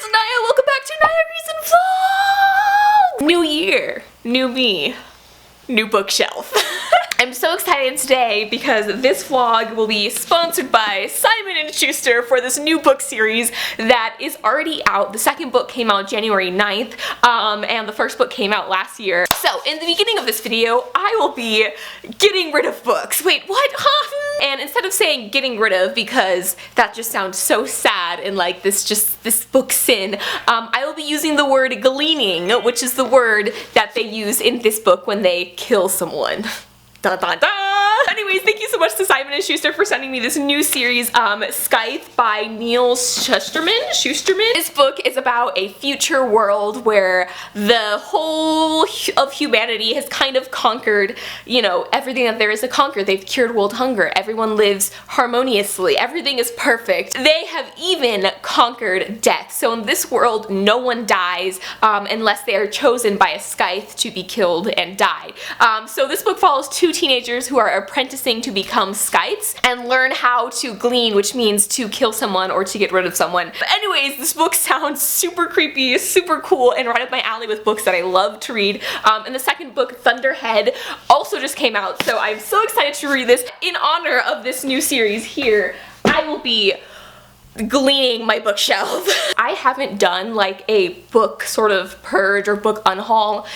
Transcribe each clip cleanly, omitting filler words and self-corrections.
is Naya. Welcome back to Naya Reason Vlog! New year, new me, new bookshelf. I'm so excited today because this vlog will be sponsored by Simon & Schuster for this new book series that is already out. The second book came out January 9th, and the first book came out last year. So, in the beginning of this video, I will be getting rid of books. Wait, what? Huh? And instead of saying getting rid of, because that just sounds so sad and like this book sin, I will be using the word gleaning, which is the word that they use in this book when they kill someone. Da, da, da. Anyways, thank you so much to Simon & Schuster for sending me this new series, Scythe by Neil Shusterman. This book is about a future world where the whole of humanity has kind of conquered, you know, everything that there is to conquer. They've cured world hunger. Everyone lives harmoniously. Everything is perfect. They have even conquered death. So in this world, no one dies unless they are chosen by a scythe to be killed and die. So this book follows two teenagers who are apprenticing to become scythes and learn how to glean, which means to kill someone or to get rid of someone. But anyways, this book sounds super creepy, super cool, and right up my alley with books that I love to read. And the second book, Thunderhead, also just came out, so I'm so excited to read this. In honor of this new series here, I will be gleaning my bookshelf. I haven't done like a book sort of purge or book unhaul,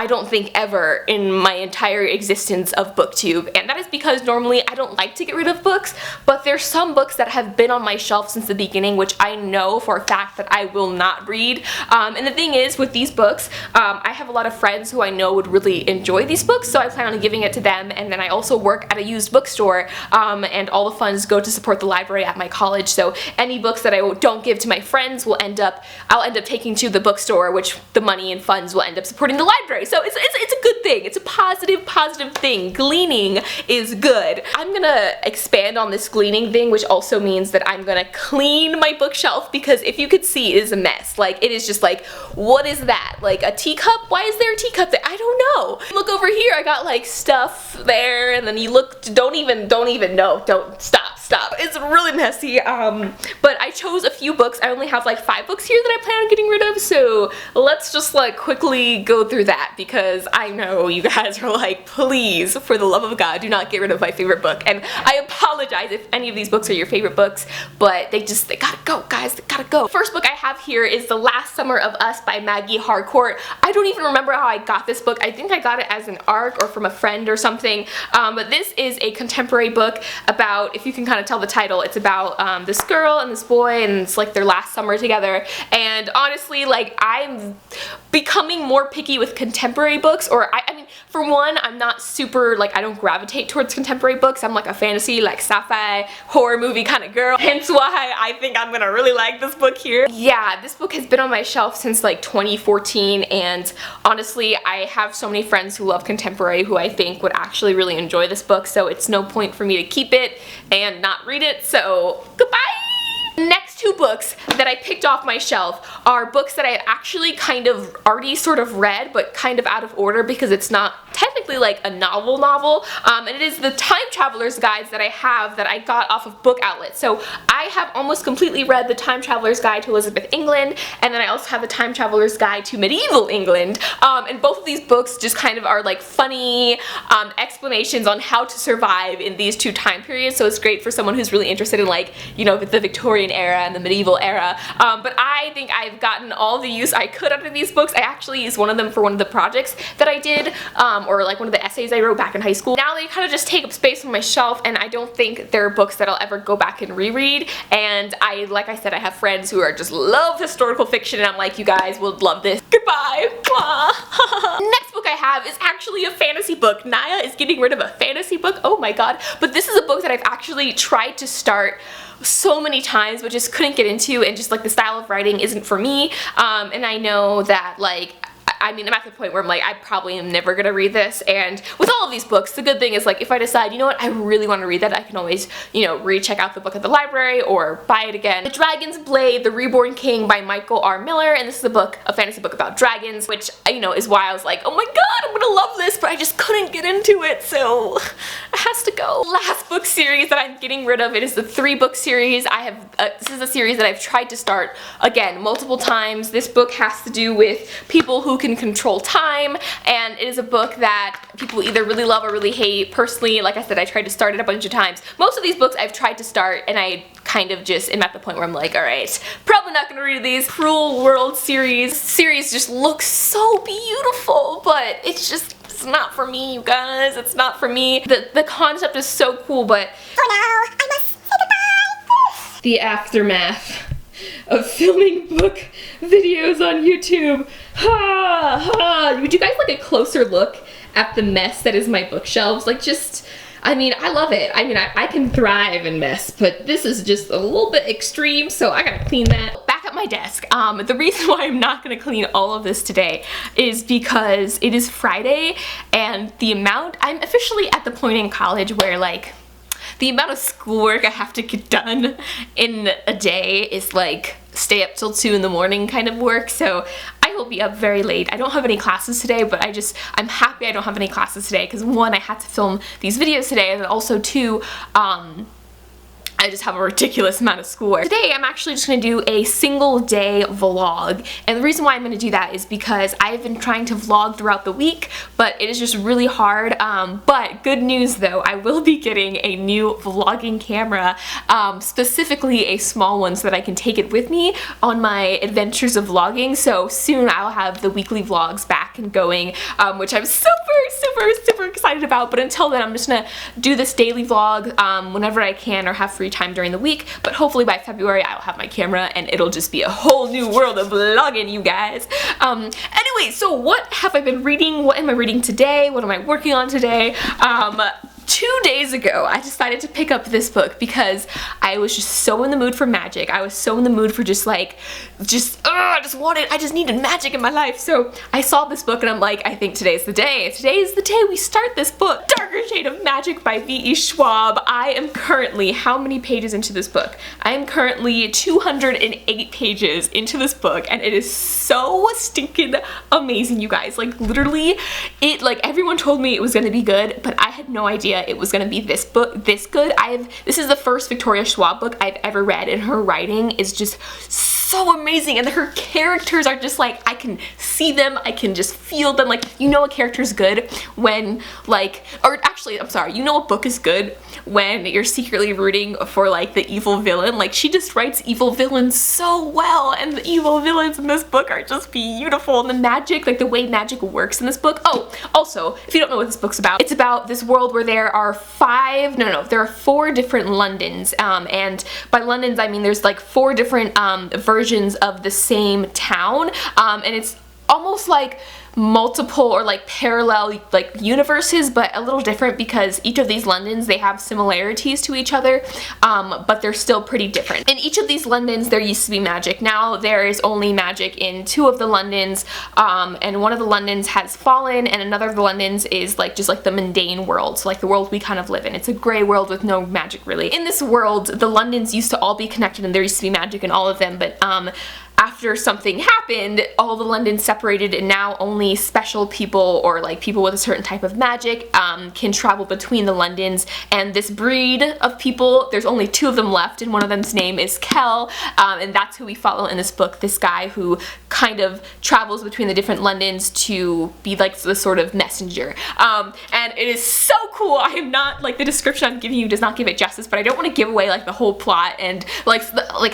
I don't think, ever in my entire existence of BookTube, and that is because normally I don't like to get rid of books, but there's some books that have been on my shelf since the beginning which I know for a fact that I will not read. And the thing is, with these books, I have a lot of friends who I know would really enjoy these books, so I plan on giving it to them. And then I also work at a used bookstore, and all the funds go to support the library at my college, so any books that I don't give to my friends I'll end up taking to the bookstore, which the money and funds will end up supporting the library. So it's a good thing. It's a positive thing. Gleaning is good. I'm gonna expand on this gleaning thing, which also means that I'm gonna clean my bookshelf, because if you could see, it is a mess. Like, it is just like, what is that? Like a teacup? Why is there a teacup there? I don't know. Look over here, I got like stuff there, and then you look, don't even know. Don't, stop. It's really messy, but I chose a few books. I only have like 5 books here that I plan on getting rid of, so let's just like quickly go through that, because I know you guys are like, please, for the love of God, do not get rid of my favorite book. And I apologize if any of these books are your favorite books, but they gotta go, guys, they gotta go. First book I have here is The Last Summer of Us by Maggie Harcourt. I don't even remember how I got this book. I think I got it as an ARC or from a friend or something, but this is a contemporary book about, if you can kind of tell the title, it's about this girl and this boy, and it's like their last summer together. And honestly, like, I'm becoming more picky with contemporary books, or I mean, for one, I'm not super, like, I don't gravitate towards contemporary books. I'm like a fantasy, like sci-fi, horror movie kind of girl, hence why I think I'm gonna really like this book here. Yeah, this book has been on my shelf since like 2014, and honestly, I have so many friends who love contemporary who I think would actually really enjoy this book, so it's no point for me to keep it and not read it, so goodbye! Next 2 books that I picked off my shelf are books that I had actually kind of already sort of read, but kind of out of order because it's not technically like a novel, and it is the Time Traveler's Guides that I have that I got off of Book Outlet. So I have almost completely read the Time Traveler's Guide to Elizabeth England, and then I also have the Time Traveler's Guide to Medieval England, and both of these books just kind of are like funny explanations on how to survive in these 2 time periods, so it's great for someone who's really interested in, like, you know, the Victorian era and the medieval era. But I think I've gotten all the use I could out of these books. I actually used one of them for one of the projects that I did, or like one of the essays I wrote back in high school. Now they kind of just take up space on my shelf, and I don't think they're books that I'll ever go back and reread. And like I said, I have friends who are just love historical fiction, and I'm like, you guys will love this. Goodbye. Next book I have is actually a fantasy book. Naya is getting rid of a fantasy book. Oh my god. But this is a book that I've actually tried to start so many times but just couldn't get into, and just like the style of writing isn't for me, and I know that, like, I mean, I'm at the point where I'm like, I probably am never gonna read this. And with all of these books, the good thing is like, if I decide, you know what, I really want to read that, I can always, you know, recheck out the book at the library or buy it again. The Dragon's Blade, The Reborn King by Michael R. Miller, and this is a book, a fantasy book about dragons, which, you know, is why I was like, oh my god, I'm gonna love this, but I just couldn't get into it, so it has to go. Last book series that I'm getting rid of, it is the 3-book series. I have, this is a series that I've tried to start, again, multiple times. This book has to do with people who can control time, and it is a book that people either really love or really hate. Personally, like I said, I tried to start it a bunch of times. Most of these books I've tried to start, and I kind of just am at the point where I'm like, alright, probably not gonna read these. Cruel World series just looks so beautiful, but it's just, it's not for me, you guys. It's not for me. The concept is so cool, but for now, I must say goodbye. The aftermath of filming book videos on YouTube. Would you guys like a closer look at the mess that is my bookshelves? Like, just, I mean, I love it. I mean, I can thrive in mess, but this is just a little bit extreme, so I gotta clean that. Back at my desk, the reason why I'm not gonna clean all of this today is because it is Friday, and I'm officially at the point in college where, like, the amount of schoolwork I have to get done in a day is like stay up till 2 in the morning kind of work, so I will be up very late. I don't have any classes today, but I'm happy I don't have any classes today because 1, I had to film these videos today, and also 2, I just have a ridiculous amount of schoolwork. Today I'm actually just gonna do a single day vlog, and the reason why I'm gonna do that is because I've been trying to vlog throughout the week, but it is just really hard. But good news though, I will be getting a new vlogging camera, specifically a small one so that I can take it with me on my adventures of vlogging. So soon I'll have the weekly vlogs back and going, which I'm super excited about. But until then, I'm just gonna do this daily vlog whenever I can or have free time during the week, but hopefully by February I'll have my camera and it'll just be a whole new world of vlogging, you guys. Anyway, so what have I been reading? What am I reading today? What am I working on today? 2 days ago, I decided to pick up this book because I was just so in the mood for magic. I was so in the mood for I just needed magic in my life. So I saw this book and I'm like, I think today's the day. Today's the day we start this book. Darker Shade of Magic by V.E. Schwab. I am currently, how many pages into this book? I am currently 208 pages into this book, and it is so stinking amazing, you guys. Like, literally, like, everyone told me it was gonna be good, but I had no idea it was gonna be this good. This is the first Victoria Schwab book I've ever read, and her writing is just so amazing, and her characters are just like, I can see them, I can just feel them. Like, you know a character's good when, like, or actually, I'm sorry, you know a book is good when you're secretly rooting for, like, the evil villain. Like, she just writes evil villains so well, and the evil villains in this book are just beautiful, and the magic, like the way magic works in this book. Oh, also, if you don't know what this book's about, it's about this world where there are there are 4 different Londons, and by Londons I mean there's like 4 different versions of the same town, and it's almost like multiple or like parallel like universes, but a little different because each of these Londons, they have similarities to each other, but they're still pretty different. In each of these Londons there used to be magic. Now there is only magic in 2 of the Londons, and one of the Londons has fallen, and another of the Londons is like just like the mundane world, so like the world we kind of live in. It's a gray world with no magic really. In this world, the Londons used to all be connected and there used to be magic in all of them, but after something happened, all the Londons separated, and now only special people or like people with a certain type of magic can travel between the Londons. And this breed of people, there's only 2 of them left, and one of them's name is Kel, and that's who we follow in this book, this guy who kind of travels between the different Londons to be like the sort of messenger. And it is so cool. I am not, like, the description I'm giving you does not give it justice, but I don't want to give away like the whole plot, and like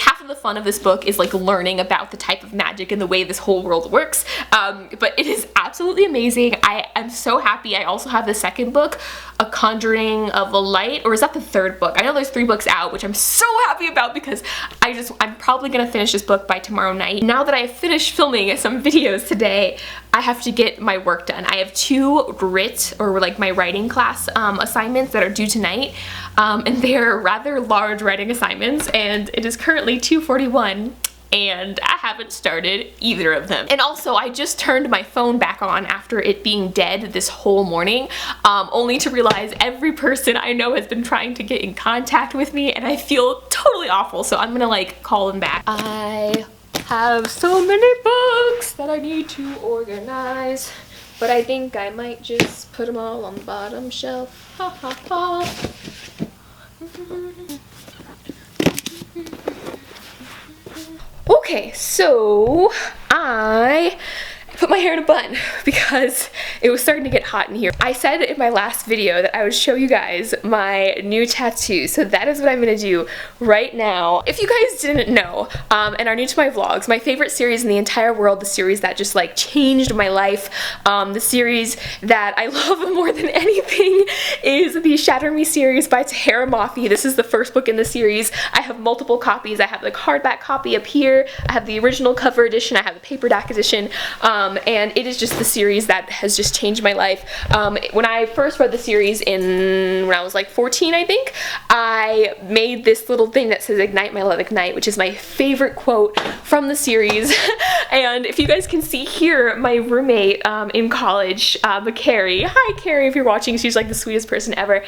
half of the fun of this book is like learning about the type of magic and the way this whole world works, but it is absolutely amazing. I am so happy. I also have the second book, A Conjuring of a Light, or is that the 3rd book? I know there's 3 books out, which I'm so happy about because I'm probably gonna finish this book by tomorrow night. Now that I have finished filming some videos today, I have to get my work done. I have 2 writ, or like my writing class assignments that are due tonight, and they're rather large writing assignments, and it is currently 2:41. and I haven't started either of them. And also, I just turned my phone back on after it being dead this whole morning, only to realize every person I know has been trying to get in contact with me, and I feel totally awful, so I'm gonna like call them back. I have so many books that I need to organize, but I think I might just put them all on the bottom shelf. Ha ha ha. Okay, so I put my hair in a bun because it was starting to get hot in here. I said in my last video that I would show you guys my new tattoo, so that is what I'm gonna do right now. If you guys didn't know and are new to my vlogs, my favorite series in the entire world, the series that just like changed my life, the series that I love more than anything is the Shatter Me series by Tahara Mafi. This is the first book in the series. I have multiple copies. I have the hardback copy up here, I have the original cover edition, I have the paperback edition, and it is just the series that has just changed my life. When I first read the series when I was like 14, I think, I made this little thing that says "Ignite My Love, Ignite," which is my favorite quote from the series. And if you guys can see here, my roommate in college, Carrie, hi Carrie if you're watching, she's like the sweetest person ever.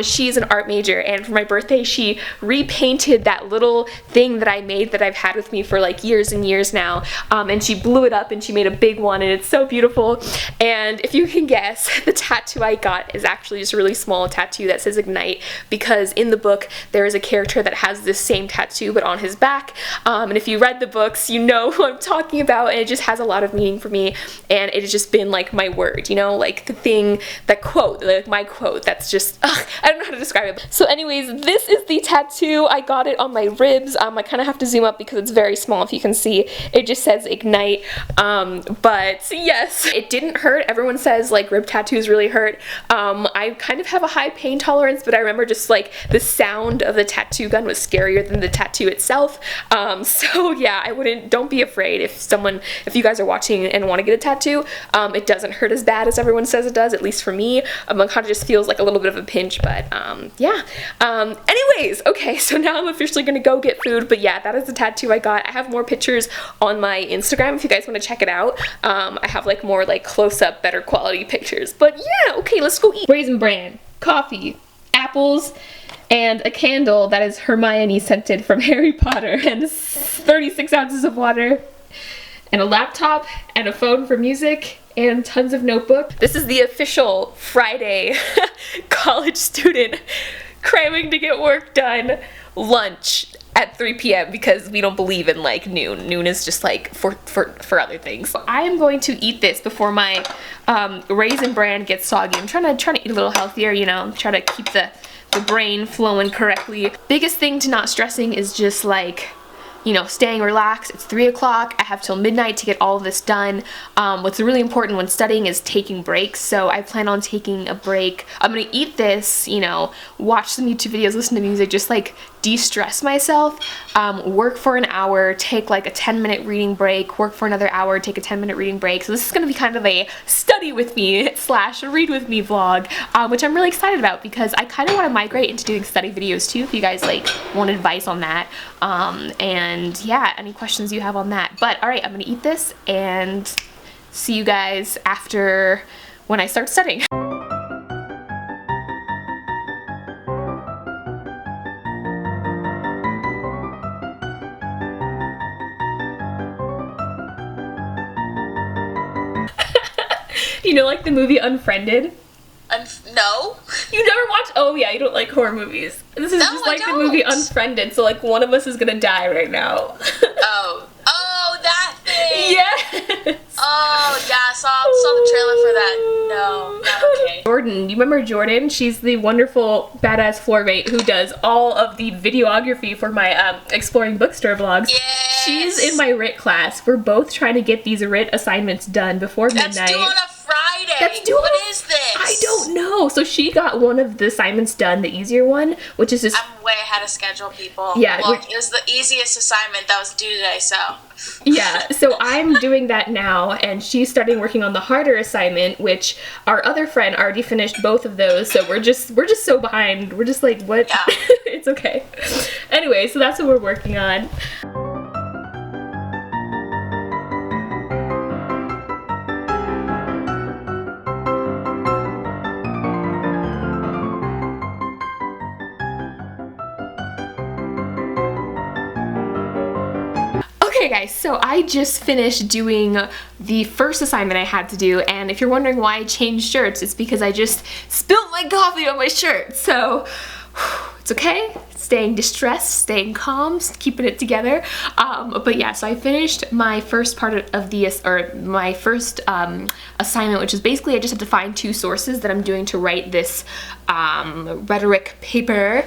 She's an art major, and for my birthday she repainted that little thing that I made that I've had with me for like years and years now, and she blew it up and she made a big one, and it's so beautiful. And if you can guess, the tattoo I got is actually just a really small tattoo that says "Ignite," because in the book there is a character that has this same tattoo but on his back, and if you read the books you know who I'm talking about, and it just has a lot of meaning for me, and it has just been like my word, you know, like the thing, that quote, like my quote, that's just, I don't know how to describe it. So anyways, this is the tattoo. I got it on my ribs. I kind of have to zoom up because it's very small. If you can see, it just says "Ignite," but yes, it didn't hurt. Everyone says like rib tattoos really hurt. I kind of have a high pain tolerance, but I remember just like the sound of the tattoo gun was scarier than the tattoo itself. So yeah, don't be afraid if you guys are watching and want to get a tattoo. It doesn't hurt as bad as everyone says it does, at least for me. It kind of just feels like a little bit of a pinch, but yeah. Anyways, okay, so now I'm officially gonna go get food, but yeah, that is the tattoo I got. I have more pictures on my Instagram if you guys want to check it out. I have like more like close-up, better quality pictures, but yeah, okay, let's go eat. Raisin Bran, coffee, apples, and a candle that is Hermione scented from Harry Potter, and 36 ounces of water, and a laptop, and a phone for music, and tons of notebook. This is the official Friday college student cramming to get work done lunch at 3 p.m. because we don't believe in like noon. Noon is just like for other things. So I am going to eat this before my Raisin Bran gets soggy. I'm trying to eat a little healthier, you know, try to keep the brain flowing correctly. Biggest thing to not stressing is just like, you know, staying relaxed. It's 3 o'clock. I have till midnight to get all of this done. What's really important when studying is taking breaks, so I plan on taking a break. I'm gonna eat this, you know, watch some YouTube videos, listen to music, just like de-stress myself, work for an hour, take like a 10-minute reading break, work for another hour, take a 10-minute reading break. So this is gonna be kind of a study with me / read with me vlog, which I'm really excited about because I kind of want to migrate into doing study videos too, if you guys like want advice on that. And yeah, any questions you have on that. But all right, I'm gonna eat this and see you guys after when I start studying. You know, like the movie Unfriended? No. You never watched? Oh yeah, you don't like horror movies. This is just like the movie Unfriended, so like one of us is gonna die right now. Oh, that thing! Yes! Oh, yeah, I saw the trailer for that. No, not okay. Jordan, you remember Jordan? She's the wonderful, badass floor mate who does all of the videography for my Exploring Bookstore vlogs. Yes! She's in my RIT class. We're both trying to get these RIT assignments done before midnight. That's due on a Friday. What is this? I don't know. So she got one of the assignments done, the easier one, which is just... I'm way ahead of schedule, people. Yeah. Well, it was the easiest assignment that was due today, so... Yeah, so I'm doing that now, and she's starting working on the harder assignment, which our other friend already finished both of those, so we're just so behind. We're just like, what? Yeah. It's okay. Anyway, so that's what we're working on. Okay guys, so I just finished doing the first assignment I had to do, and if you're wondering why I changed shirts, it's because I just spilled my coffee on my shirt. So it's okay, staying distressed, staying calm, keeping it together. But yeah, so I finished my first part of the, or my first assignment, which is basically I just have to find 2 sources that I'm doing to write this rhetoric paper.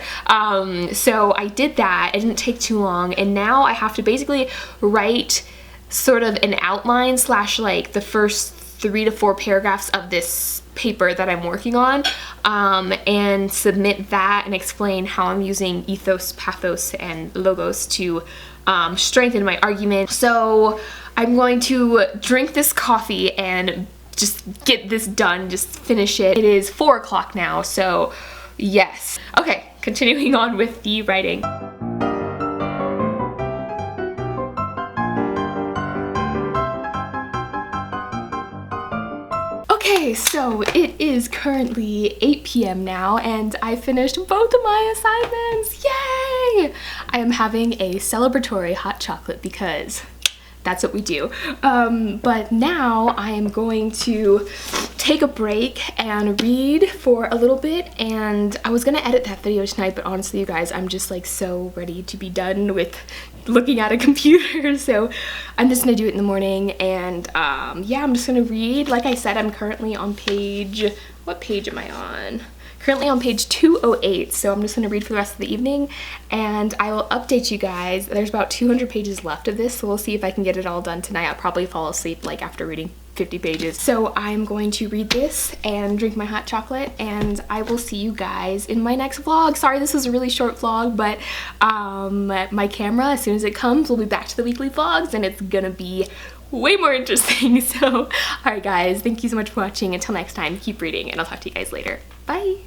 So I did that, it didn't take too long, and now I have to basically write sort of an outline slash like the first 3 to 4 paragraphs of this paper that I'm working on, and submit that and explain how I'm using ethos, pathos, and logos to strengthen my argument. So I'm going to drink this coffee and just get this done, just finish it. It is 4 o'clock now, so yes. Okay, continuing on with the writing. Okay, so it is currently 8 p.m. now, and I finished both of my assignments. Yay! I am having a celebratory hot chocolate because that's what we do. But now I am going to take a break and read for a little bit, and I was gonna edit that video tonight, but honestly you guys, I'm just like so ready to be done with looking at a computer, so I'm just gonna do it in the morning. And yeah, I'm just gonna read. Like I said, I'm currently on page, what page am I on? Currently on page 208, so I'm just gonna read for the rest of the evening, and I will update you guys. There's about 200 pages left of this, so we'll see if I can get it all done tonight. I'll probably fall asleep like after reading 50 pages. So I'm going to read this and drink my hot chocolate, and I will see you guys in my next vlog. Sorry this was a really short vlog, but my camera, as soon as it comes, will be back to the weekly vlogs, and it's gonna be way more interesting. So alright guys, thank you so much for watching. Until next time, keep reading, and I'll talk to you guys later. Bye!